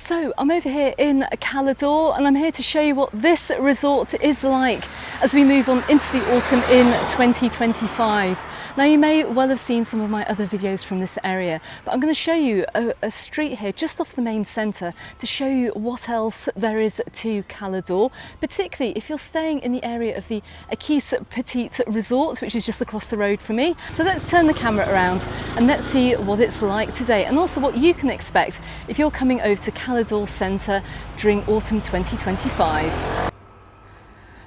So I'm over here in Calidor and I'm here to show you what this resort is like as we move on into the autumn in 2025. Now you may well have seen some of my other videos from this area, but I'm going to show you a street here just off the main centre to show you what else there is to Calidor, particularly if you're staying in the area of the Eques Petit Resort, which is just across the road from me. So let's turn the camera around and let's see what it's like today, and also what you can expect if you're coming over to Calidor Centre during autumn 2025.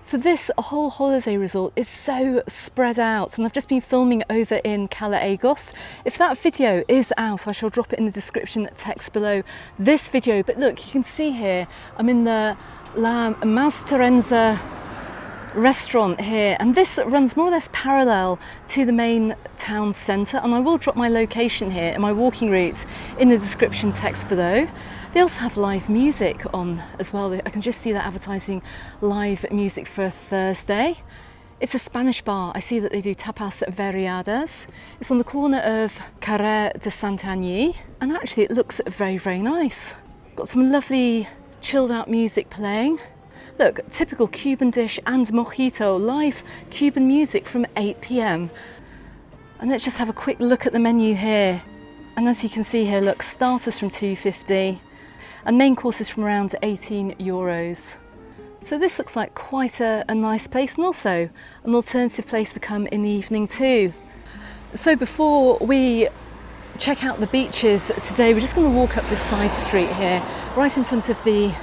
So this whole holiday resort is so spread out, and I've just been filming over in Cala Egos. If that video is out, I shall drop it in the description text below this video. But look, you can see here, I'm in the La Maestranza restaurant here, and this runs more or less parallel to the main town centre, and I will drop my location here and my walking routes in the description text below. They also have live music on as well. I can just see that advertising live music for a Thursday. It's a Spanish bar. I see that they do tapas variadas. It's on the corner of Carrer de Santanyí, and actually it looks very, very nice. Got some lovely chilled out music playing. Look, typical Cuban dish and mojito, live Cuban music from 8 p.m. And let's just have a quick look at the menu here. And as you can see here, look, starters from €2.50 and main courses from around €18. So this looks like quite a nice place, and also an alternative place to come in the evening too. So before we check out the beaches today, we're just going to walk up this side street here, right in front of the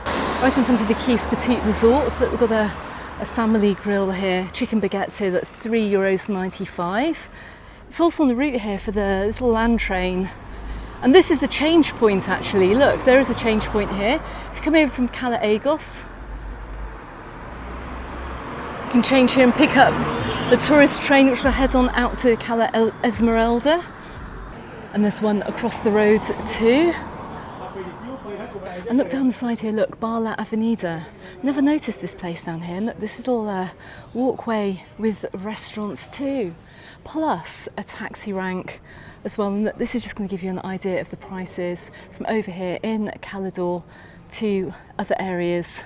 Eques Petit Resort. Look, we've got a family grill here, chicken baguettes here, at €3.95. It's also on the route here for the little land train. And this is the change point actually. Look, there is a change point here. If you come over from Cala Egos, you can change here and pick up the tourist train which will head on out to Cala Esmeralda. And there's one across the road too. And look down the side here, look, Bar La Avenida. Never noticed this place down here. Look, this little walkway with restaurants too, plus a taxi rank as well. And this is just going to give you an idea of the prices from over here in Calidor to other areas.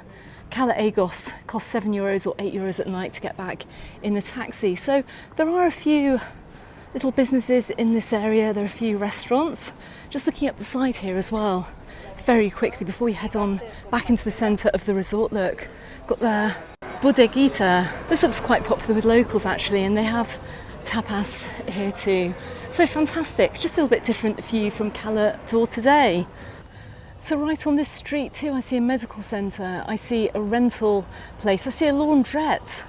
Cala Egos costs €7 or €8 at night to get back in the taxi. So there are a few little businesses in this area. There are a few restaurants. Just looking up the side here as well, very quickly before we head on back into the centre of the resort. Look, got the bodeguita. This looks quite popular with locals actually, and they have tapas here too. So fantastic, just a little bit different view from Calidor today. So right on this street too, I see a medical centre, I see a rental place, I see a laundrette.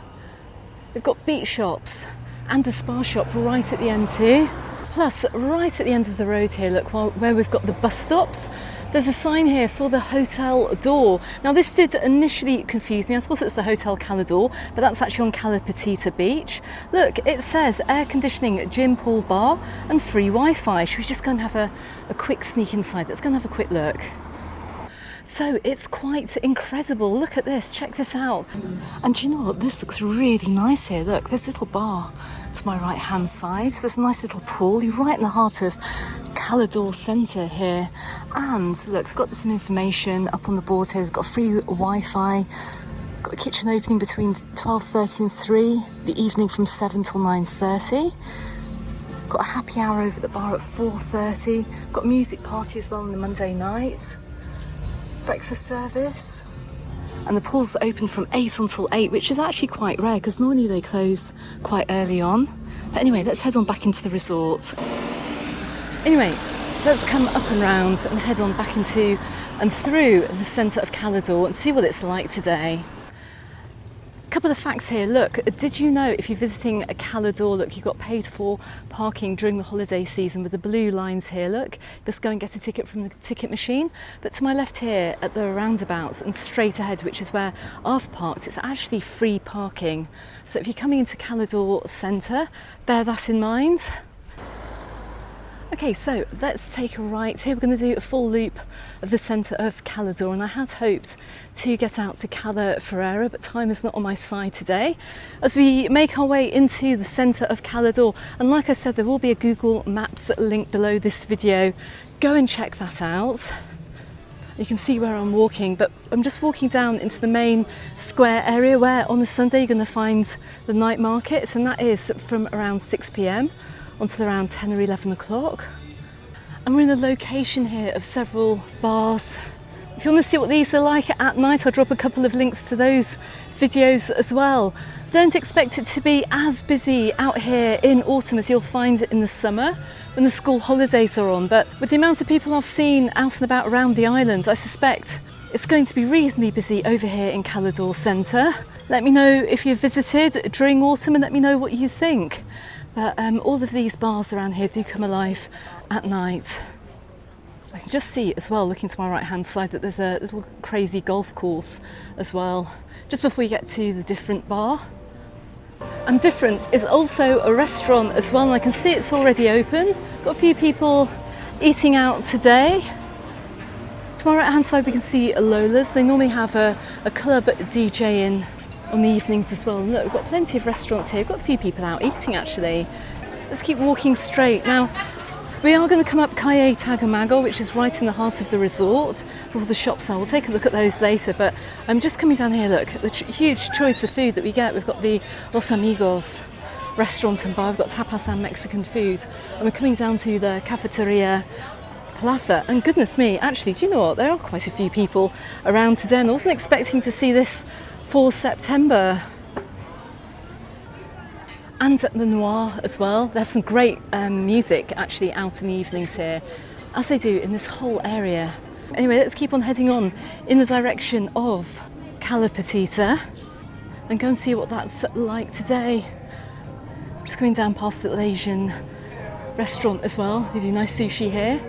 They've got beach shops and a spa shop right at the end too. Plus, right at the end of the road here, look, where we've got the bus stops, there's a sign here for the Hotel Door. Now this did initially confuse me. I thought it was the Hotel Calidor, but that's actually on Cala Petita beach. Look, it says air conditioning, gym, pool, bar and free Wi-Fi. Should we just go and have a quick sneak inside? Let's go and have a quick look. So it's quite incredible. Look at this, check this out. And do you know what? This looks really nice here. Look, there's a little bar to my right hand side. There's a nice little pool. You're right in the heart of Calidor Centre here. And look, we've got some information up on the board here. We've got free Wi-Fi, got a kitchen opening between 12:30 and 3, the evening from 7 till 9:30. Got a happy hour over at the bar at 4:30. Got a music party as well on the Monday night. Breakfast service. And the pool's open from 8 until 8, which is actually quite rare because normally they close quite early on. But anyway, let's head on back into the resort. Anyway, let's come up and round and head on back into and through the centre of Calidor and see what it's like today. A couple of facts here. Look, did you know if you're visiting Calidor, look, you got paid for parking during the holiday season with the blue lines here. Look, just go and get a ticket from the ticket machine. But to my left here at the roundabouts and straight ahead, which is where I've parked, it's actually free parking. So if you're coming into Calidor Centre, bear that in mind. Okay, so let's take a right here. We're going to do a full loop of the centre of Calidor, and I had hoped to get out to Cala Ferreira, but time is not on my side today. As we make our way into the centre of Calidor, and like I said, there will be a Google Maps link below this video. Go and check that out. You can see where I'm walking, but I'm just walking down into the main square area where on the Sunday you're going to find the night markets, and that is from around 6 p.m. until around 10 or 11 o'clock. And we're in a location here of several bars. If you want to see what these are like at night, I'll drop a couple of links to those videos as well. Don't expect it to be as busy out here in autumn as you'll find it in the summer when the school holidays are on, but with the amount of people I've seen out and about around the island, I suspect it's going to be reasonably busy over here in Calidor Centre. Let me know if you've visited during autumn and let me know what you think. But all of these bars around here do come alive at night. I can just see as well, looking to my right hand side, that there's a little crazy golf course as well, just before you get to the Different bar. And Different is also a restaurant as well, and I can see it's already open. Got a few people eating out today. To my right hand side we can see Lola's. They normally have a club DJ in on the evenings as well. And look, we've got plenty of restaurants here. We've got a few people out eating actually. Let's keep walking straight. Now, we are going to come up Calle Tagamago, which is right in the heart of the resort, where all the shops are. We'll take a look at those later, but I'm just coming down here, look, the huge choice of food that we get. We've got the Los Amigos restaurant and bar, we've got tapas and Mexican food, and we're coming down to the Cafeteria Plaza, and goodness me, actually, do you know what? There are quite a few people around today, and I wasn't expecting to see this for September. And the Noir as well. They have some great music actually out in the evenings here, as they do in this whole area. Anyway, let's keep on heading on in the direction of Cala Petita and go and see what that's like today. Just going down past the little Asian restaurant as well. They do nice sushi here.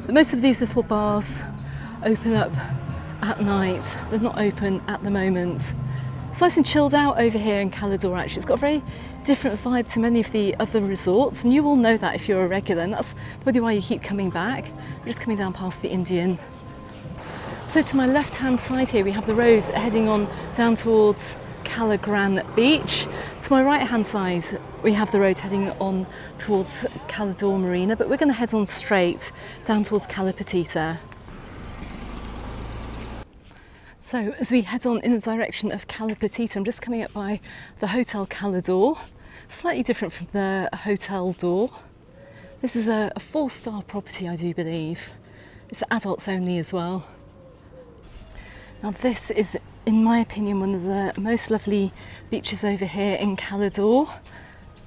But most of these little bars open up at night. They're not open at the moment. It's nice and chilled out over here in Calidor actually. It's got a very different vibe to many of the other resorts, and you will know that if you're a regular, and that's probably why you keep coming back. We're just coming down past the Indian. So to my left hand side here we have the road heading on down towards Cala Gran Beach. To my right hand side we have the road heading on towards Calidor Marina, but we're going to head on straight down towards Cala Petita. So as we head on in the direction of Cala Petita, I'm just coming up by the Hotel Calidor, slightly different from the Hotel Door. This is a 4-star property, I do believe. It's adults only as well. Now this is, in my opinion, one of the most lovely beaches over here in Calidor,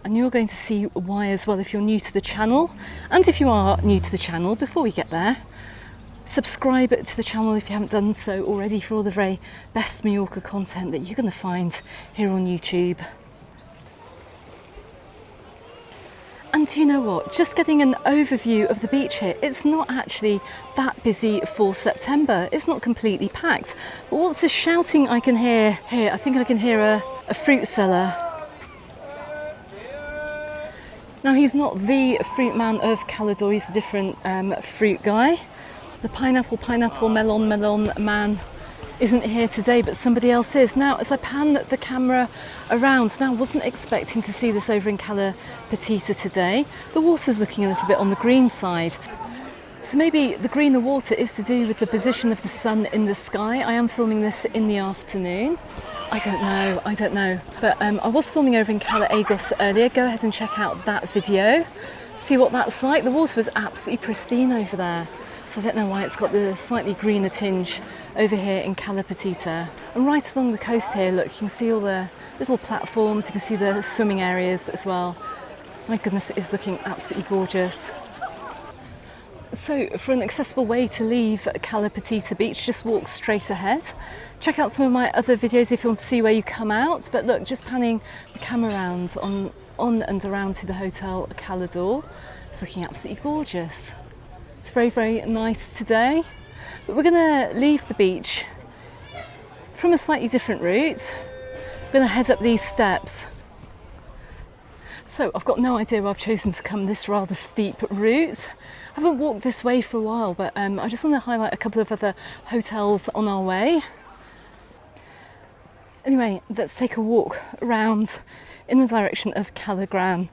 and you're going to see why as well if you're new to the channel. And if you are new to the channel, before we get there, subscribe to the channel if you haven't done so already for all the very best Mallorca content that you're going to find here on YouTube. And do you know what? Just getting an overview of the beach here, it's not actually that busy for September. It's not completely packed. But what's this shouting I can hear here? I think I can hear a fruit seller. Now he's not the fruit man of Calidor, he's a different fruit guy. The pineapple, melon man isn't here today, but somebody else is. Now, as I pan the camera around, now I wasn't expecting to see this over in Cala Petita today. The water's looking a little bit on the green side. So maybe the greener water is to do with the position of the sun in the sky. I am filming this in the afternoon. I don't know. But I was filming over in Cala Egos earlier. Go ahead and check out that video. See what that's like. The water was absolutely pristine over there. So I don't know why it's got the slightly greener tinge over here in Cala Petita. And right along the coast here, look, you can see all the little platforms, you can see the swimming areas as well. My goodness, it is looking absolutely gorgeous. So for an accessible way to leave Cala Petita Beach, just walk straight ahead. Check out some of my other videos if you want to see where you come out. But look, just panning the camera around on and around to the Hotel Calidor. It's looking absolutely gorgeous. It's very, very nice today, but we're going to leave the beach from a slightly different route. We're going to head up these steps. So I've got no idea why I've chosen to come this rather steep route. I haven't walked this way for a while, but I just want to highlight a couple of other hotels on our way. Anyway, let's take a walk around in the direction of Cala Gran.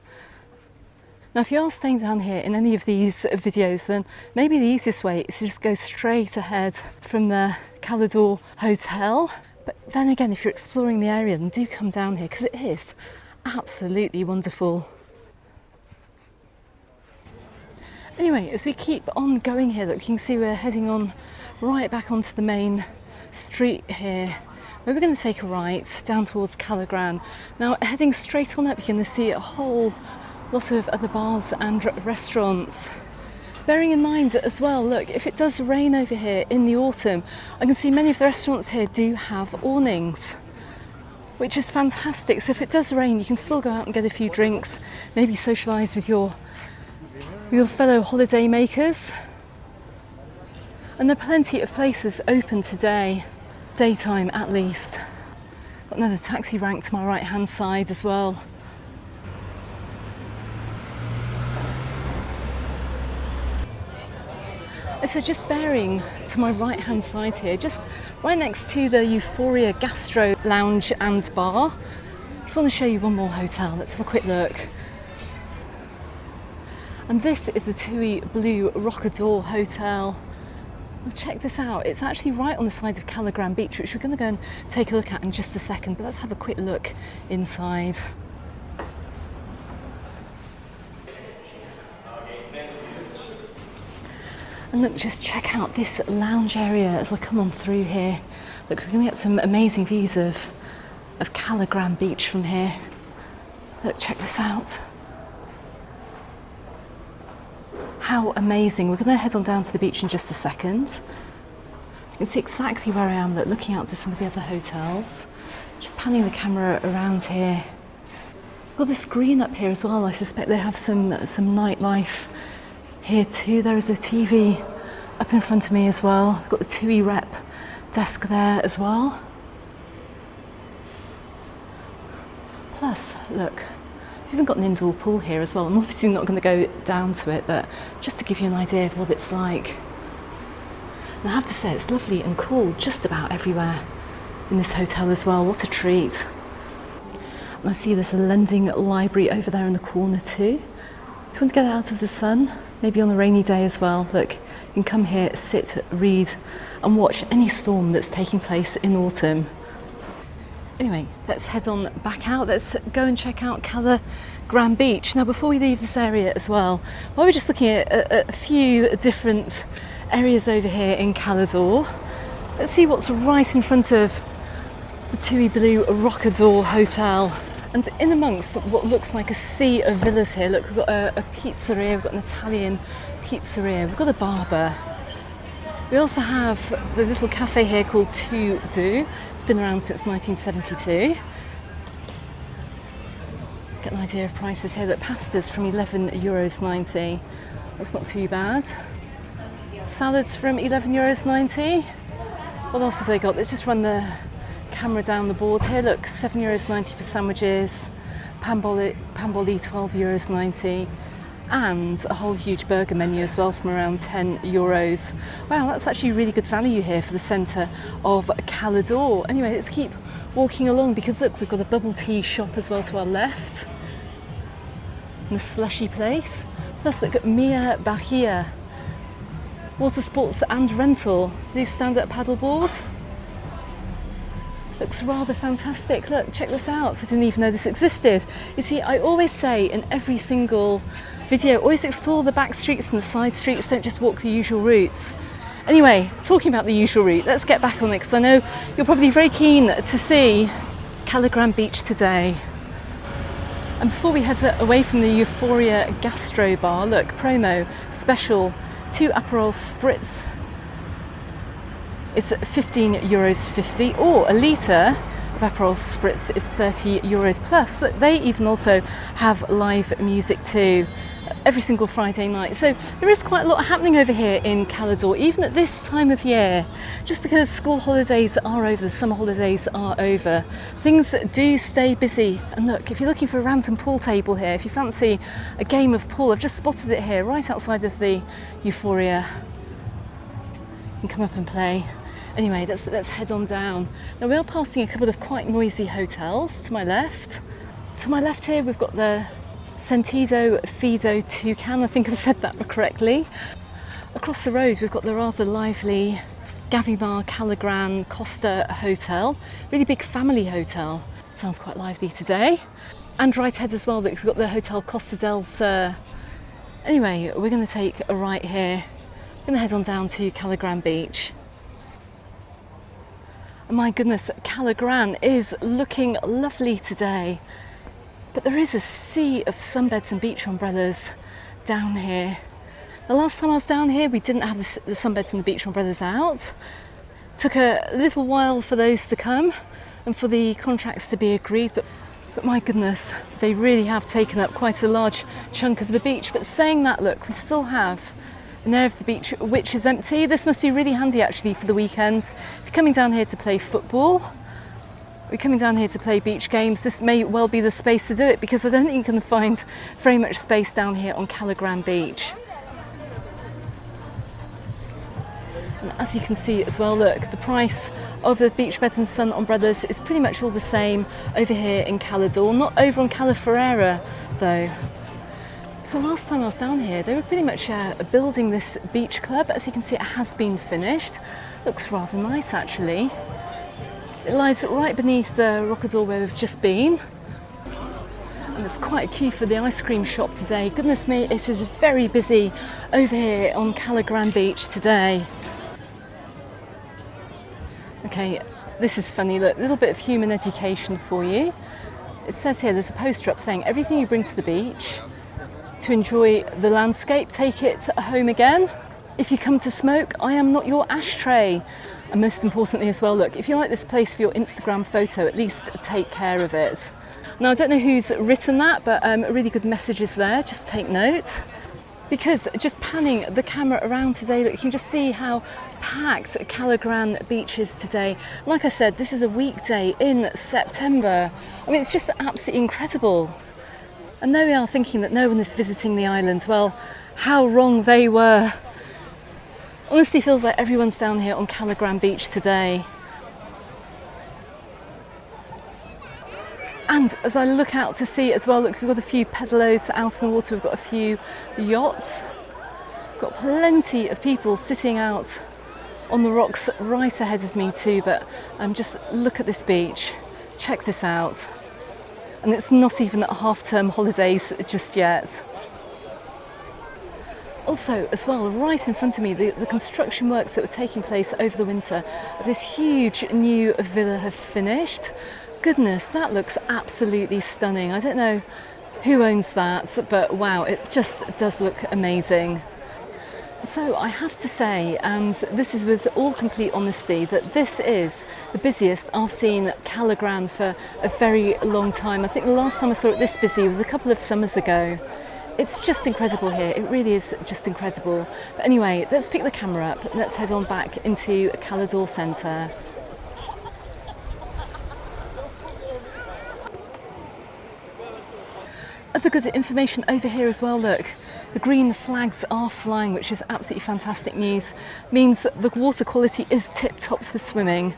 Now if you are staying down here in any of these videos, then maybe the easiest way is to just go straight ahead from the Calidor hotel. But then again, if you're exploring the area, then do come down here because it is absolutely wonderful. Anyway, as we keep on going here, look, you can see we're heading on right back onto the main street here, where we're going to take a right down towards Cala Gran. Now, heading straight on up, you're going to see a whole lot of other bars and restaurants. Bearing in mind as well, look, if it does rain over here in the autumn, I can see many of the restaurants here do have awnings, which is fantastic. So if it does rain, you can still go out and get a few drinks, maybe socialise with your fellow holiday makers. And there are plenty of places open today, daytime at least. Got another taxi rank to my right hand side as well. So just bearing to my right hand side here, just right next to the Euphoria Gastro Lounge and Bar. I just want to show you one more hotel. Let's have a quick look. And this is the TUI Blue Rockador Hotel. Well, check this out. It's actually right on the side of Cala Gran Beach, which we're going to go and take a look at in just a second. But let's have a quick look inside. And look, just check out this lounge area as I come on through here. Look, we're going to get some amazing views of Cala Gran Beach from here. Look, check this out. How amazing. We're going to head on down to the beach in just a second. You can see exactly where I am, look, looking out to some of the other hotels. Just panning the camera around here. We've got this green up here as well. I suspect they have some nightlife here too. There is a TV up in front of me as well. I've got the TUI rep desk there as well. Plus, look, we've even got an indoor pool here as well. I'm obviously not going to go down to it, but just to give you an idea of what it's like. And I have to say, it's lovely and cool just about everywhere in this hotel as well. What a treat. And I see there's a lending library over there in the corner too. If you want to get out of the sun, maybe on a rainy day as well, look, you can come here, sit, read and watch any storm that's taking place in autumn. Anyway, let's head on back out. Let's go and check out Cala Gran Beach. Now, before we leave this area as well, while we're just looking at a few different areas over here in Calidor, let's see what's right in front of the TUI Blue Rockador Hotel. And in amongst what looks like a sea of villas here, look, we've got a pizzeria, we've got an Italian pizzeria, we've got a barber. We also have the little cafe here called TUI Blue. It's been around since 1972. Get an idea of prices here. Look, pasta's from €11.90. That's not too bad. Salads from €11.90. What else have they got? Let's just run the camera down the board here. Look, €7.90 for sandwiches, pamboli €12.90, and a whole huge burger menu as well from around €10. Wow, that's actually really good value here for the centre of Calidor. Anyway, let's keep walking along because look, we've got a bubble tea shop as well to our left, and a slushy place. Plus look at Mia Bahia, water sports and rental. These stand-up paddleboard. Looks rather fantastic. Look, check this out. I didn't even know this existed. You see, I always say in every single video, always explore the back streets and the side streets, don't just walk the usual routes. Anyway, talking about the usual route, let's get back on it because I know you're probably very keen to see Cala Gran Beach today. And before we head away from the Euphoria Gastro Bar, look, promo special, 2 Aperol Spritz. It's €15.50, or a litre of Aperol Spritz is €30 plus. They even also have live music too, every single Friday night. So there is quite a lot happening over here in Calidor, even at this time of year. Just because school holidays are over, the summer holidays are over, things do stay busy. And look, if you're looking for a random pool table here, if you fancy a game of pool, I've just spotted it here, right outside of the Euphoria. You can come up and play. Anyway, let's head on down. Now we are passing a couple of quite noisy hotels to my left. To my left here we've got the Sentido Fido Toucan, I think I've said that correctly. Across the road we've got the rather lively Gavimar Cala Gran Costa Hotel, really big family hotel. Sounds quite lively today. And right ahead as well, look, we've got the Hotel Costa del Sur. Anyway, we're going to take a right here. We're going to head on down to Cala Gran Beach. And my goodness, Cala Gran is looking lovely today. But there is a sea of sunbeds and beach umbrellas down here. The last time I was down here, we didn't have the sunbeds and the beach umbrellas out. Took a little while for those to come and for the contracts to be agreed, but my goodness, they really have taken up quite a large chunk of the beach. But saying that, look, we still have an area of the beach which is empty. This must be really handy actually for the weekends. If you're coming down here to play football, we're coming down here to play beach games, this may well be the space to do it, because I don't think you can find very much space down here on Cala Gran Beach. And as you can see as well, look, the price of the beach beds and sun umbrellas is pretty much all the same over here in Calidor, not over on Cala Ferreira though. So last time I was down here, they were pretty much building this beach club. As you can see, it has been finished. Looks rather nice actually. It lies right beneath the Rocador where we've just been. And there's quite a queue for the ice cream shop today. Goodness me, it is very busy over here on Cala Gran Beach today. Okay, this is funny, look, a little bit of human education for you. It says here, there's a poster up saying, everything you bring to the beach to enjoy the landscape, take it home again. If you come to smoke, I am not your ashtray. And most importantly as well, look, if you like this place for your Instagram photo, at least take care of it. Now, I don't know who's written that, but a really good message is there, just take note. Because just panning the camera around today, look, you can just see how packed Cala Gran Beach is today. Like I said, this is a weekday in September. I mean, it's just absolutely incredible. And there we are thinking that no one is visiting the island. Well, how wrong they were. Honestly, feels like everyone's down here on Cala Gran Beach today. And as I look out to sea as well, look, we've got a few pedalos out in the water, we've got a few yachts. We've got plenty of people sitting out on the rocks right ahead of me too, but just look at this beach, check this out. And it's not even at half-term holidays just yet. Also, as well, right in front of me, the construction works that were taking place over the winter of this huge new villa have finished. Goodness, that looks absolutely stunning. I don't know who owns that, but wow, it just does look amazing. So I have to say, and this is with all complete honesty, that this is the busiest I've seen Cala Gran for a very long time. I think the last time I saw it this busy was a couple of summers ago. It's just incredible here, it really is just incredible. But anyway, let's pick the camera up, let's head on back into Calidor Centre. Other good information over here as well, look, the green flags are flying, which is absolutely fantastic news. Means that the water quality is tip-top for swimming.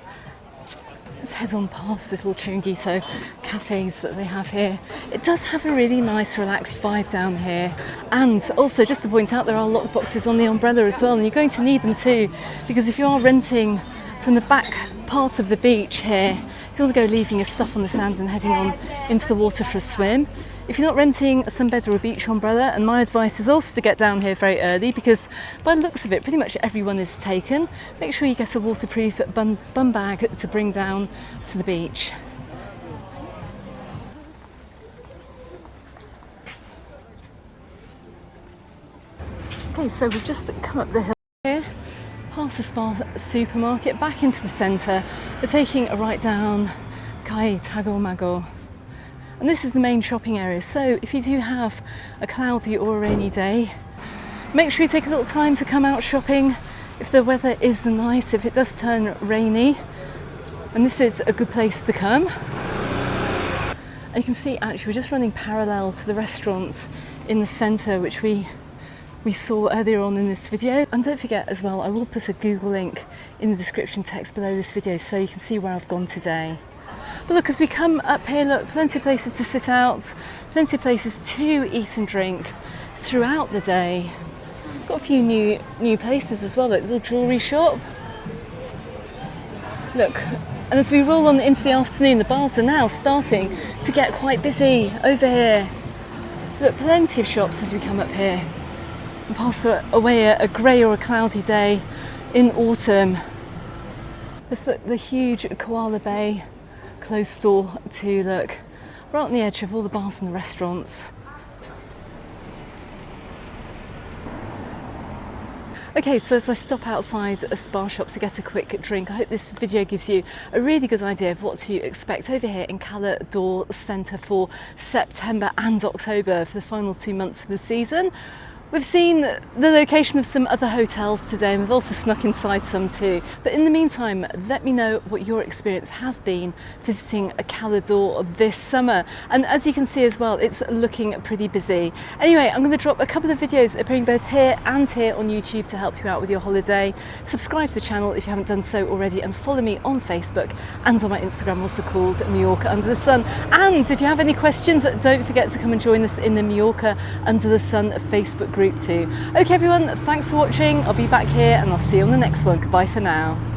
Let's head on past little Chiringuito cafes that they have here. It does have a really nice relaxed vibe down here. And also, just to point out, there are lock boxes on the umbrella as well, and you're going to need them too, because if you are renting from the back part of the beach here, you don't want to go leaving your stuff on the sand and heading on into the water for a swim. If you're not renting a sunbed or a beach umbrella, and my advice is also to get down here very early, because by the looks of it, pretty much everyone is taken. Make sure you get a waterproof bum bag to bring down to the beach. Okay, so we've just come up the hill here, past the Spa supermarket, back into the centre. We're taking a right down Calle Mago. And this is the main shopping area, so if you do have a cloudy or a rainy day, make sure you take a little time to come out shopping if the weather is nice, if it does turn rainy. And this is a good place to come. And you can see actually we're just running parallel to the restaurants in the centre, which we saw earlier on in this video. And don't forget as well, I will put a Google link in the description text below this video so you can see where I've gone today. But look, as we come up here, look, plenty of places to sit out, plenty of places to eat and drink throughout the day. Got a few new places as well, like little jewellery shop. Look, and as we roll on into the afternoon, the bars are now starting to get quite busy over here. Look, plenty of shops as we come up here and pass away a grey or a cloudy day in autumn. There's the huge Koala Bay closed store too, look, right on the edge of all the bars and the restaurants. Okay, so as I stop outside a spa shop to get a quick drink, I hope this video gives you a really good idea of what to expect over here in Calidor Centre for September and October, for the final 2 months of the season. We've seen the location of some other hotels today, and we've also snuck inside some too. But in the meantime, let me know what your experience has been visiting Calidor this summer. And as you can see as well, it's looking pretty busy. Anyway, I'm going to drop a couple of videos appearing both here and here on YouTube to help you out with your holiday. Subscribe to the channel if you haven't done so already, and follow me on Facebook and on my Instagram, also called Mallorca Under the Sun. And if you have any questions, don't forget to come and join us in the Mallorca Under the Sun Facebook group too. Okay everyone, thanks for watching. I'll be back here and I'll see you on the next one. Goodbye for now.